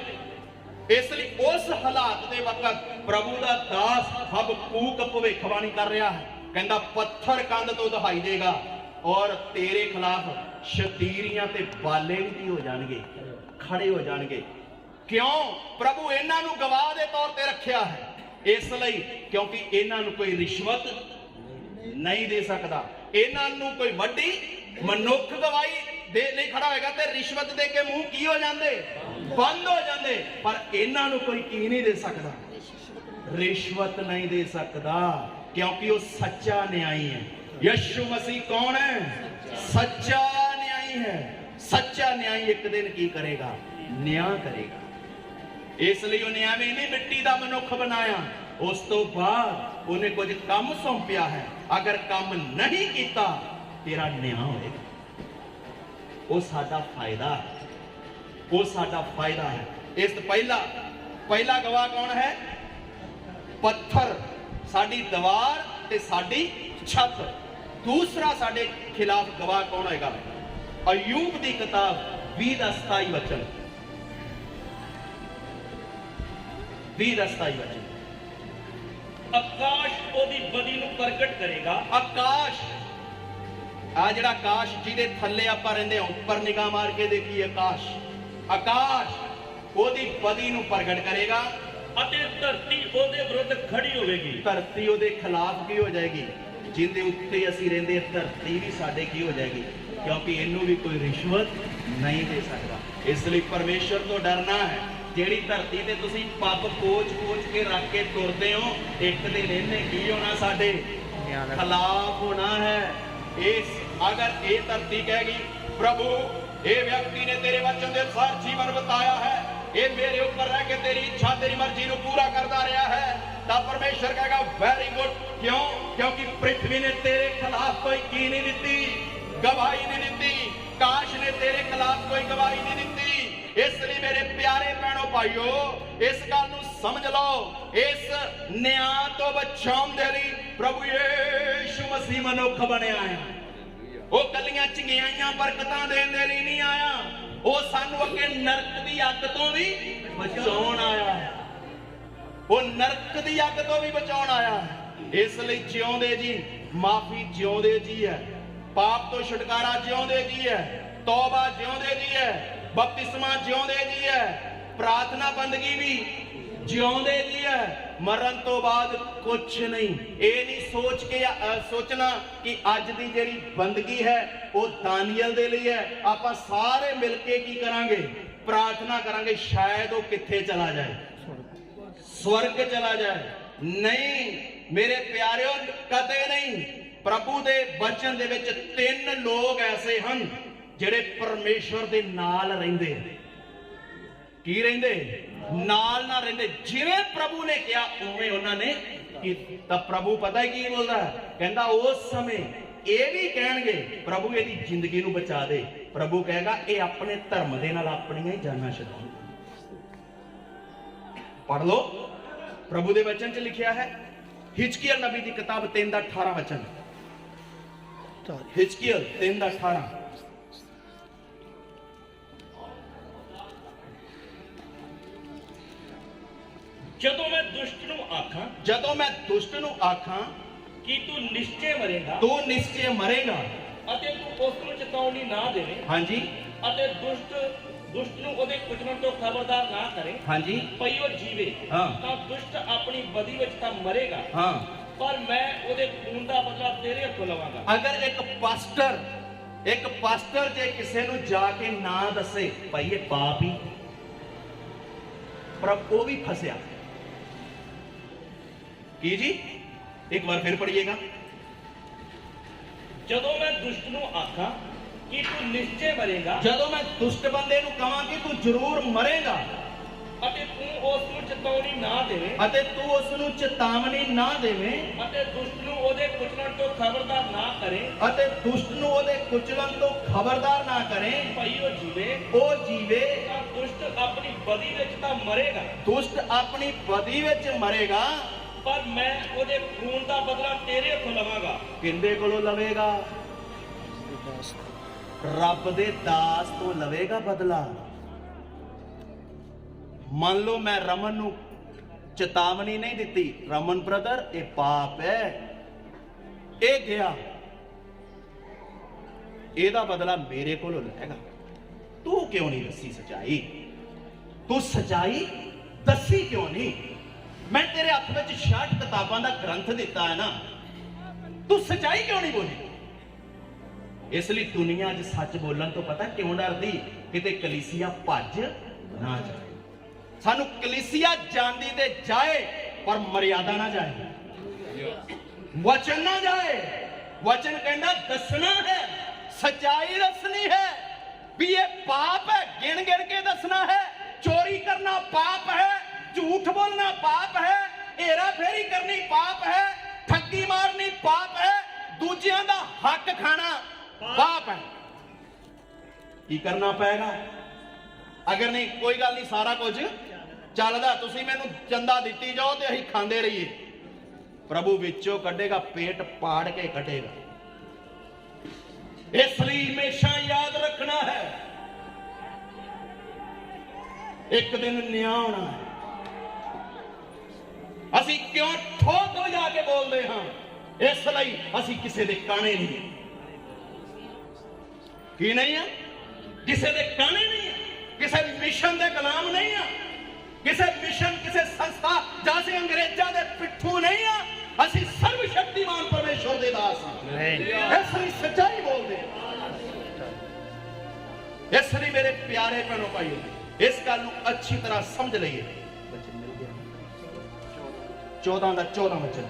ਇਸ ਲਈ ਉਸ ਹਾਲਾਤ ਦੇ ਵਕਤ ਪ੍ਰਭੂ ਦਾ ਦਾਸ ਹਬਕੂਕ ਭਵਿੱਖਬਾਣੀ ਕਰ ਰਿਹਾ ਹੈ। ਕਹਿੰਦਾ ਪੱਥਰ ਕੰਧ ਤੋਂ ਦੁਹਾਈ ਦੇਗਾ ਔਰ ਤੇਰੇ ਖਿਲਾਫ ਸ਼ਤੀਰੀਆਂ ਤੇ ਬਾਲੇ ਵੀ ਕੀ ਹੋ ਜਾਣਗੇ? ਖੜੇ ਹੋ ਜਾਣਗੇ। ਕਿਉਂ? ਪ੍ਰਭੂ ਇਹਨਾਂ ਨੂੰ ਗਵਾਹ ਦੇ ਤੌਰ ਤੇ ਰੱਖਿਆ ਹੈ। ਇਸ ਲਈ ਕਿਉਂਕਿ ਇਹਨਾਂ ਨੂੰ ਕੋਈ ਰਿਸ਼ਵਤ ਨਹੀਂ ਦੇ ਸਕਦਾ। ਇਹਨਾਂ ਨੂੰ ਕੋਈ ਵੱਡੀ ਮਨੁੱਖ ਗਵਾਹੀ ਦੇ ਲਈ ਖੜਾ ਹੋਏਗਾ ਤੇ ਰਿਸ਼ਵਤ ਦੇ ਕੇ ਮੂੰਹ ਕੀ ਹੋ ਜਾਂਦੇ? ਬੰਦ ਹੋ ਜਾਂਦੇ। ਪਰ ਇਹਨਾਂ ਨੂੰ ਕੋਈ ਕੀ ਨਹੀਂ ਦੇ ਸਕਦਾ, ਰਿਸ਼ਵਤ ਨਹੀਂ ਦੇ ਸਕਦਾ, ਕਿਉਂਕਿ ਉਹ ਸੱਚਾ ਨਿਆਈ ਹੈ। ਯਿਸੂ ਮਸੀਹ ਕੌਣ ਹੈ? ਸੱਚਾ ਨਿਆਈ ਹੈ। ਸੱਚਾ ਨਿਆਈ ਇੱਕ ਦਿਨ ਕੀ ਕਰੇਗਾ? ਨਿਆਂ ਕਰੇਗਾ। ਇਸ ਲਈ ਉਹਨੇ ਐਵੇਂ ਨਹੀਂ ਮਿੱਟੀ ਦਾ ਮਨੁੱਖ ਬਣਾਇਆ, ਉਸ ਤੋਂ ਬਾਅਦ ਉਹਨੇ ਕੁਝ ਕੰਮ ਸੌਂਪਿਆ ਹੈ। ਅਗਰ ਕੰਮ ਨਹੀਂ ਕੀਤਾ ਤੇਰਾ ਨਿਆਂ ਹੋਏਗਾ। ਉਹ ਸਾਡਾ ਫਾਇਦਾ ਹੈ, ਉਹ ਸਾਡਾ ਫਾਇਦਾ ਹੈ। ਇਸ ਤੋਂ ਪਹਿਲਾ ਗਵਾਹ ਕੌਣ ਹੈ? ਪੱਥਰ, ਸਾਡੀ ਦੀਵਾਰ ਤੇ ਸਾਡੀ ਛੱਤ। ਦੂਸਰਾ ਸਾਡੇ ਖਿਲਾਫ ਗਵਾਹ ਕੌਣ ਹੋਏਗਾ? ਅਯੂਬ ਦੀ ਕਿਤਾਬ 20 ਦਾ 27 ਵਚਨ। 20 ਦਾ 27 ਵਚਨ। ਆਕਾਸ਼ ਉਹਦੀ ਬਦੀ ਨੂੰ ਪ੍ਰਗਟ ਕਰੇਗਾ। ਆਕਾਸ਼, ਆ ਜਿਹੜਾ ਆਕਾਸ਼ ਜਿਹਦੇ ਥੱਲੇ ਆਪਾਂ ਰਹਿੰਦੇ ਹਾਂ, ਉੱਪਰ ਨਿਗਾਹ ਮਾਰ ਕੇ ਦੇਖੀਏ ਆਕਾਸ਼। ਆਕਾਸ਼ ਉਹਦੀ ਬਦੀ ਨੂੰ ਪ੍ਰਗਟ ਕਰੇਗਾ ਅਤੇ ਧਰਤੀ ਉਹਦੇ ਵਿਰੁੱਧ ਖੜੀ ਹੋਵੇਗੀ। ਧਰਤੀ ਉਹਦੇ ਖਿਲਾਫ ਕੀ ਹੋ ਜਾਏਗੀ? ਜਿਹਦੇ ਉੱਤੇ ਅਸੀਂ ਰਹਿੰਦੇ, ਧਰਤੀ ਵੀ ਸਾਡੇ ਕੀ ਹੋ ਜਾਏਗੀ? ਕਿਉਂਕਿ ਇਹਨੂੰ ਵੀ ਕੋਈ ਰਿਸ਼ਵਤ ਨਹੀਂ ਦੇ ਸਕਦਾ। ਇਸ ਲਈ ਪਰਮੇਸ਼ਰ ਤੋਂ ਡਰਨਾ ਹੈ। ਜਿਹੜੀ ਧਰਤੀ ਤੇ ਤੁਸੀਂ ਪੱਬ ਕੋਚ ਕੇ ਰੱਖ ਕੇ ਤੁਰਦੇ ਹੋ, ਇੱਕ ਦਿਨ ਇਹਨੇ ਕੀ ਹੋਣਾ? ਸਾਡੇ ਖਿਲਾਫ ਹੋਣਾ ਹੈ। ਅਗਰ ਇਹ ਧਰਤੀ ਕਹੇਗੀ ਪ੍ਰਭੂ ਇਹ ਵਿਅਕਤੀ ਨੇ ਤੇਰੇ ਵਚਨ ਦੇ ਅਨੁਸਾਰ ਜੀਵਨ ਬਿਤਾਇਆ ਹੈ, ਇਹ ਮੇਰੇ ਉੱਪਰ ਰਹਿ ਕੇ ਤੇਰੀ ਇੱਛਾ ਤੇਰੀ ਮਰਜ਼ੀ ਨੂੰ ਪੂਰਾ ਕਰਦਾ ਰਿਹਾ ਹੈ, ਤਾਂ ਪਰਮੇਸ਼ਰ ਕਹੇਗਾ ਵੈਰੀ ਗੁੱਡ। ਕਿਉਂ? ਕਿਉਂਕਿ ਪ੍ਰਿਥਵੀ ਨੇ ਤੇਰੇ ਖਿਲਾਫ ਕੋਈ ਕੀ ਨਹੀਂ ਦਿੱਤੀ? ਗਵਾਹੀ ਨਹੀਂ ਦਿੱਤੀ। ਕਾਸ਼ ਨੇ ਤੇਰੇ ਖਿਲਾਫ ਕੋਈ ਗਵਾਹੀ ਨਹੀਂ ਦਿੱਤੀ। ਇਸ ਲਈ ਮੇਰੇ ਪਿਆਰੇ ਭੈਣੋ ਭਾਈਓ, ਇਸ ਗੱਲ ਨੂੰ ਸਮਝ ਲਓ, ਇਸ ਨਿਆਂ ਤੋਂ ਬਚਾਉਣ ਦੇ ਲਈ ਪ੍ਰਭੂ ਯਿਸੂ ਮਸੀਹ ਮਨੁੱਖ ਬਣਿਆ ਹੈ। ਉਹ ਕੱਲੀਆਂ ਚੰਗਿਆਈਆਂ ਬਰਕਤਾਂ ਦੇਣ ਦੇ ਲਈ ਨਹੀਂ ਆਇਆ, ਉਹ ਸਾਨੂੰ ਅੱਗੇ ਨਰਕ ਦੀ ਅੱਗ ਤੋਂ ਵੀ ਬਚਾਉਣ ਆਇਆ ਹੈ। ਉਹ ਨਰਕ ਦੀ ਅੱਗ ਤੋਂ ਵੀ ਬਚਾਉਣ ਆਇਆ ਹੈ। ਇਸ ਲਈ ਜਿਉਂਦੇ ਜੀ ਮਾਫੀ ਜਿਉਂਦੇ ਜੀ ਹੈ, ਪਾਪ ਤੋਂ ਛੁਟਕਾਰਾ ਜਿਉਂਦੇ ਜੀ ਹੈ, ਤੌਬਾ ਜਿਉਂਦੇ ਜੀ ਹੈ, ਬਪਤਿਸਮਾ ਜਿਉਂਦੇ ਜੀ ਹੈ, ਪ੍ਰਾਰਥਨਾ ਬੰਦਗੀ ਵੀ ਜਿਉਂਦੇ ਜੀ ਹੈ। ਮਰਨ ਤੋਂ ਬਾਅਦ ਕੁਛ ਨਹੀਂ। ਇਹ ਨਹੀਂ ਸੋਚਣਾ ਕਿ ਅੱਜ ਦੀ ਜਿਹੜੀ ਬੰਦਗੀ ਹੈ ਉਹ ਦਾਨੀਅਲ ਦੇ ਲਈ ਹੈ। ਆਪਾਂ ਸਾਰੇ ਮਿਲ ਕੇ ਕੀ ਕਰਾਂਗੇ? ਪ੍ਰਾਰਥਨਾ ਕਰਾਂਗੇ, ਸ਼ਾਇਦ ਉਹ ਕਿੱਥੇ ਚਲਾ ਜਾਏ, ਸਵਰਗ ਚਲਾ ਜਾਏ। ਨਹੀਂ ਮੇਰੇ ਪਿਆਰਿਓ, ਕਦੇ ਨਹੀਂ। ਪ੍ਰਭੂ ਦੇ ਬਚਨ ਦੇ ਵਿੱਚ 3 ਲੋਕ ਐਸੇ ਹਨ ਜਿਹੜੇ ਪਰਮੇਸ਼ਵਰ ਦੇ ਨਾਲ ਰਹਿੰਦੇ। ਕੀ ਰਹਿੰਦੇ? ਨਾਲ ਨਾ ਰਹਿੰਦੇ। ਜਿਵੇਂ ਪ੍ਰਭੂ ਨੇ ਕਿਹਾ ਉਵੇਂ ਉਹਨਾਂ ਨੇ ਕੀਤਾ। ਪ੍ਰਭੂ ਪਤਾ ਕੀ ਬੋਲਦਾ? ਕਹਿੰਦਾ ਉਸ ਸਮੇਂ ਇਹ ਵੀ ਕਹਿਣਗੇ ਪ੍ਰਭੂ ਇਹਦੀ ਜ਼ਿੰਦਗੀ ਨੂੰ ਬਚਾ ਦੇ। ਪ੍ਰਭੂ ਕਹੇਗਾ ਇਹ ਆਪਣੇ ਧਰਮ ਦੇ ਨਾਲ ਆਪਣੀਆਂ ਹੀ ਜਾਨਾਂ ਛਡਾਉਣ। ਪੜ੍ਹ ਲਓ, ਪ੍ਰਭੂ ਦੇ ਵਚਨ 'ਚ ਲਿਖਿਆ ਹੈ। ਹਿਜਕੀਅਲ ਨਬੀ ਦੀ ਕਿਤਾਬ 3 ਦਾ 18 ਵਚਨ। ਹਿਜਕੀਅਲ 3 ਦਾ 18। ਜਦੋਂ ਮੈਂ ਦੁਸ਼ਟ ਨੂੰ ਆਖਾਂ ਕਿ ਤੂੰ ਨਿਸ਼ਚੈ ਮਰੇਗਾ, ਅਤੇ ਤੂੰ ਉਸ ਨੂੰ ਚੇਤਾਵਨੀ ਨਾ ਦੇਵੇਂ। ਹਾਂਜੀ। ਅਤੇ ਦੁਸ਼ਟ ਨੂੰ ਉਹਦੇ ਕੁਚਲਣ ਤੋਂ ਖਬਰਦਾਰ ਨਾ ਕਰੇ। ਹਾਂਜੀ। ਭਈ ਉਹ ਜੀਵੇ। ਤਾਂ ਦੁਸ਼ਟ ਆਪਣੀ ਬਦੀ ਵਿੱਚ ਤਾਂ ਮਰੇਗਾ। ਪਰ ਮੈਂ ਉਹਦੇ ਖੂਨ ਦਾ ਬਦਲਾ ਤੇਰੇ ਹੱਥੋਂ ਲਵਾਂਗਾ। ਅਗਰ ਇੱਕ ਪਾਸਟਰ ਜੇ ਕਿਸੇ ਨੂੰ ਜਾ ਕੇ ਨਾ ਦੱਸੇ ਭਾਈ ਇਹ ਪਾਪ ਹੀ, ਪਰ ਉਹ ਵੀ ਫਸਿਆ। ਕੀ ਜੀ? ਇੱਕ ਵਾਰ ਫਿਰ ਪੜ੍ਹੀਏਗਾ। ਜਦੋਂ ਮੈਂ ਦੁਸ਼ਟ ਨੂੰ ਆਖਾਂ ਕਿ ਤੂੰ ਨਿਸ਼ਚੈ ਮਰੇਗਾ, ਜਦੋਂ ਮੈਂ ਦੁਸ਼ਟ ਬੰਦੇ ਨੂੰ ਕਹਾਂ ਕਿ ਤੂੰ ਜ਼ਰੂਰ ਮਰੇਗਾ, ਅਤੇ ਤੂੰ ਉਸ ਨੂੰ ਚੇਤਾਵਨੀ ਨਾ ਦੇਵੇਂ, ਅਤੇ ਦੁਸ਼ਟ ਨੂੰ ਉਹਦੇ ਕੁਚਲਣ ਤੋਂ ਖਬਰਦਾਰ ਨਾ ਕਰੇ। ਭਈ ਉਹ ਜੀਵੇ। ਤਾਂ ਦੁਸ਼ਟ ਆਪਣੀ ਬਦੀ ਵਿੱਚ ਤਾਂ ਮਰੇਗਾ। ਪਰ ਮੈਂ ਉਹਦੇ ਖੂਨ ਦਾ ਬਦਲਾ ਤੇਰੇ ਹੱਥੋਂ ਲਵਾਂਗਾ। ਕਿੰਦੇ ਕੋਲੋਂ ਲਵੇਗਾ? ਰੱਬ ਦੇ ਦਾਸ ਤੋਂ ਲਵੇਗਾ ਬਦਲਾ। ਮੰਨ ਲਓ ਮੈਂ ਰਮਨ ਨੂੰ ਚੇਤਾਵਨੀ ਨਹੀਂ ਦਿੱਤੀ, ਰਮਨ ਬ੍ਰਦਰ ਇਹ ਪਾਪ ਹੈ, ਇਹ ਗਿਆ, ਇਹਦਾ ਬਦਲਾ ਮੇਰੇ ਕੋਲੋਂ ਲਏਗਾ। ਤੂੰ ਕਿਉਂ ਨਹੀਂ ਦੱਸੀ ਸਚਾਈ? ਤੂੰ ਸਚਾਈ ਦੱਸੀ ਕਿਉਂ ਨਹੀਂ? ਮੈਂ ਤੇਰੇ ਹੱਥ ਵਿੱਚ 66 ਕਿਤਾਬਾਂ ਦਾ ਗ੍ਰੰਥ ਦਿੱਤਾ ਹੈ ਨਾ, ਤੂੰ ਸਚਾਈ ਕਿਉਂ ਨਹੀਂ ਬੋਲੀ? ਇਸ ਲਈ ਦੁਨੀਆ ਅੱਜ ਸੱਚ ਬੋਲਣ ਤੋਂ ਪਤਾ ਕਿਉਂ ਡਰਦੀ? ਕਿਤੇ ਕਲੀਸਿਆ ਭੱਜ ना जाए। सानू कलीसिया जांदी ते जाए पर मर्यादा ना जाए, वचन ना जाए। वचन कहना दसना है, सच्चाई दसनी है भी ये पाप है, गिन गिन के दसना है। चोरी करना पाप है, झूठ बोलना पाप है, हेरा फेरी करनी पाप है, ठगी मारनी पाप है, दूजियां दा हक खाना पाप है। की करना पेगा? अगर नहीं कोई गल नहीं, सारा कुछ चलदा, तुसीं मैनूं चंदा दित्ती जाओ ते असीं खांदे रहिए, प्रभु विचों कढेगा, पेट पाड़ के कढेगा। इसलिए हमेशा याद रखना है, एक दिन न्याय होना है। असीं क्यों ठोक हो जाके बोलते हाँ? इसलिए असीं किसी दे काने नहीं है। की नहीं है? किसी दे काने नहीं है, किसी मिशन दे गुलाम नहीं है, किसी मिशन किसी संस्था जैसे अंग्रेजा दे पिट्ठू नहीं है। असीं सर्वशक्तिमान परमेश्वर दे दास हैं, इसलिए सच्चाई बोलते। इसलिए मेरे प्यारे भैनों भाइयों, इस गल को अच्छी तरह समझ लीए। 14 का 14 वचन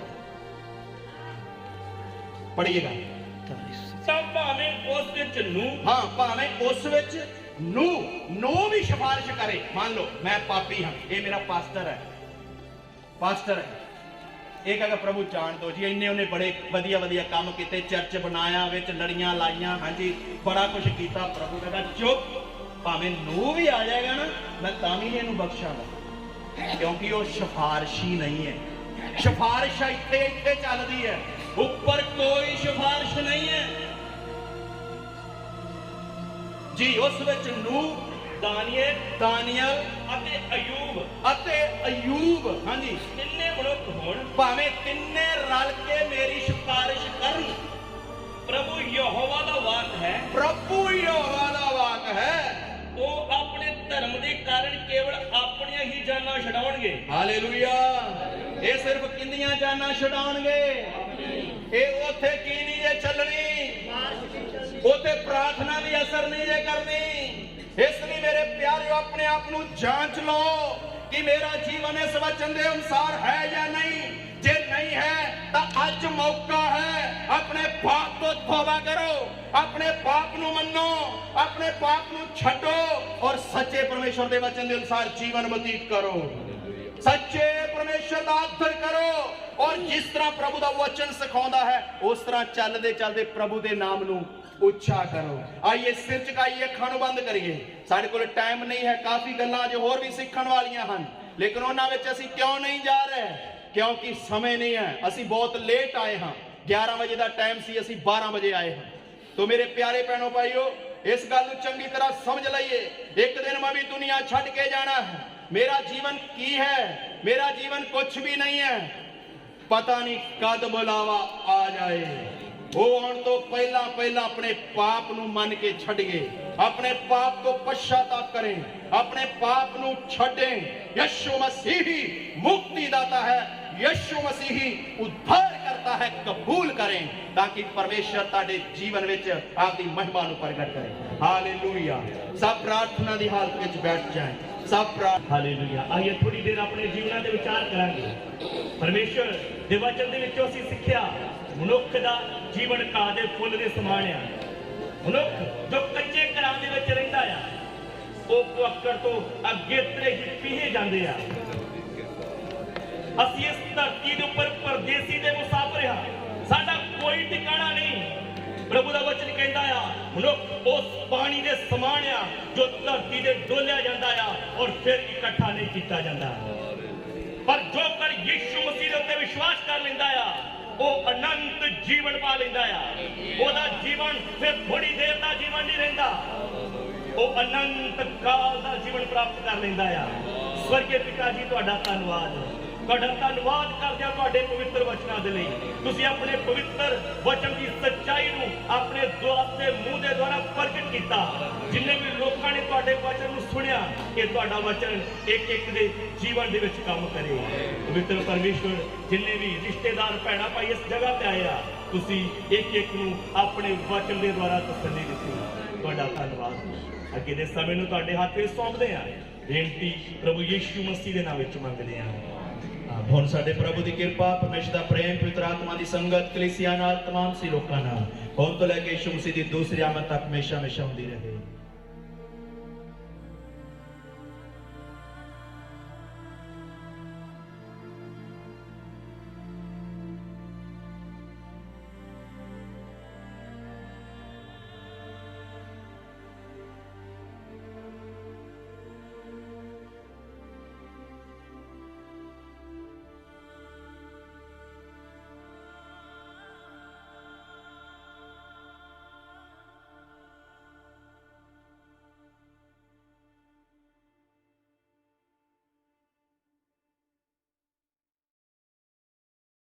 पढ़िएगा। भावें उस विच नूह, हाँ भावें उस विच नूह भी सिफारिश करे। मान लो मैं पापी हाँ, ये मेरा पास्टर है, एक अगर प्रभु जान दो जी, इन्ने उन्हें बड़े वधिया वधिया काम किए, चर्च बनाया, विच लड़ियां लाइया, हाँ जी बड़ा कुछ किया। प्रभु कहता चुप, भावें नूह भी आ जाएगा ना, मैं तां भी इहनूं बख्शांगा, क्योंकि वो सिफारिशी नहीं है। सिफारिश इत्थे इत्थे चलदी है, ऊपर कोई सिफारिश नहीं है जी। उस विच नूह, दानियल अते अयूब हाँ जी, तिन्ने मनुख होण, भावें तिन्ने रल के मेरी सिफारिश करन। प्रभु यहोवा दा वाक है, प्रभु यहोवा दा वाक है, वो अपने धर्म के कारण केवल अपनियां ही जाना छड़ाउणगे। हालेलुया। ये सिर्फ किंदियां जाना छड़ाउणगे, ये उथे की नहीं जे चलनी, उथे प्रार्थना भी असर नहीं जे करनी। इसलिए मेरे प्यारियों, अपने आप को जांच लो कि मेरा जीवन इस वचन के अनुसार है या नहीं। जे नहीं है तो अज मौका है, अपने पाप तो तौबा करो, अपने पाप को मनो, अपने पाप को छड्डो और सच्चे परमेश्वर के वचन के अनुसार जीवन व्यतीत करो, सच्चे परमेश्वर का आदर करो और जिस तरह प्रभु का वचन सिखाता है उस तरह चलते चलते प्रभु के नाम को उच्चा करो। आइए सिर झुकाइए, अखां बंद करिए। साडे कोल टाइम नहीं है, काफी गल्लां जो होर भी सीखण वालियां हन, लेकिन उन्हां विच असीं क्यों नहीं जा रहे? क्योंकि समय नहीं है। असीं बहुत लेट आए हाँ, 11 बजे का टाइम सी, असीं 12 बजे आए हाँ। तो मेरे प्यारे भैनों भाइयों, इस गल को चंगी तरह समझ लईए, एक दिन मैं भी दुनिया छड्ड के जाना है। मेरा जीवन की है? मेरा जीवन कुछ भी नहीं है। पता नहीं कद बुलावा आ जाए। वो आने तो पहला अपने पाप को मन के छड़िए, अपने पाप को पश्चाताप करें, अपने पाप को छड़ें। यीशु मसीह ही मुक्ति दाता है, यीशु मसीह ही उद्धार करता है। कबूल करें ताकि परमेश्वर ताड़े जीवन विच आपकी महिमा को प्रगट करे। हालेलुया। सब प्रार्थना की हालत में बैठ जाए, सब प्रार्थना। हालेलुया। आइए थोड़ी देर अपने जीवन के विचार करांगे। परमेश्वर दे वचन दे विचों असीं सिੱਖਿਆ मनुख का जीवन घाह के फुल के समान आ। मनुख जो कच्चे घरां दे विच रहिंदा आ, वो कुआकड़ तो अगेतरे ही पीहे जाते आ। असीं इस धरती के उपर परदेसी दे मुसाफिर आ, साडा कोई ठिकाना नहीं। प्रभु का वचन कहता आ, मनुख उस पानी के समान आ जो धरती से डोलिया जाता आ और फिर इकट्ठा नहीं किया जाता। पर जो कर यीशु मसीह के उत्ते विश्वास कर लेंदा आ, वो अनंत जीवन पा लेंदा आ। ओदा जीवन फिर थोड़ी देर का जीवन नहीं रहिंदा, वो अनंत काल का जीवन प्राप्त कर लेंदा आ। स्वर्गीय पिता जी तुहाडा धन्नवाद, तुहाडा धन्नवाद करदे हां तुहाडे पवित्र वचनां दे लई। तुसीं अपने पवित्र वचन की सच्चाई नूं अपने दोस्ते मुंह दे द्वारा प्रगट कीता। जिन्ने भी लोकां ने तुहाडे वचन नूं सुनिया, कि तुहाडा वचन एक एक दे जीवन दे विच काम करे। पवित्र परमेश्वर, जिन्ने भी रिश्तेदार भैणां भाई इस जगह ते आए आ, तुसीं एक एक नूं अपने वचन दे द्वारा तसल्ली दित्ती। तुहाडा धन्नवाद। अगे दे समय नूं तुहाडे हत्थ विच सौंपदे आ। ਬੇਨਤੀ ਪ੍ਰਭੂ ਯੀਸ਼ੂ ਮਸੀਹ ਦੇ ਨਾਮ ਵਿੱਚ ਮੰਗਦੇ ਹਾਂ। ਹੁਣ ਸਾਡੇ ਪ੍ਰਭੂ ਦੀ ਕਿਰਪਾ, ਪਰਮੇਸ਼ਰ ਦਾ ਪ੍ਰੇਮ, ਪਵਿੱਤਰ ਆਤਮਾ ਦੀ ਸੰਗਤ, ਕਲੀਸਿਆ ਨਾਲ, तमाम ਸੀ ਲੋਕਾਂ ਨਾਲ ਹੁਣ ਤੋਂ ਲੈ ਕੇ ਯਿਸੂ ਮਸੀਹ ਦੀ ਦੂਸਰੀ ਆਮਦ ਤੱਕ ਹਮੇਸ਼ਾ ਹਮੇਸ਼ਾ ਹੁੰਦੀ ਰਹੇ।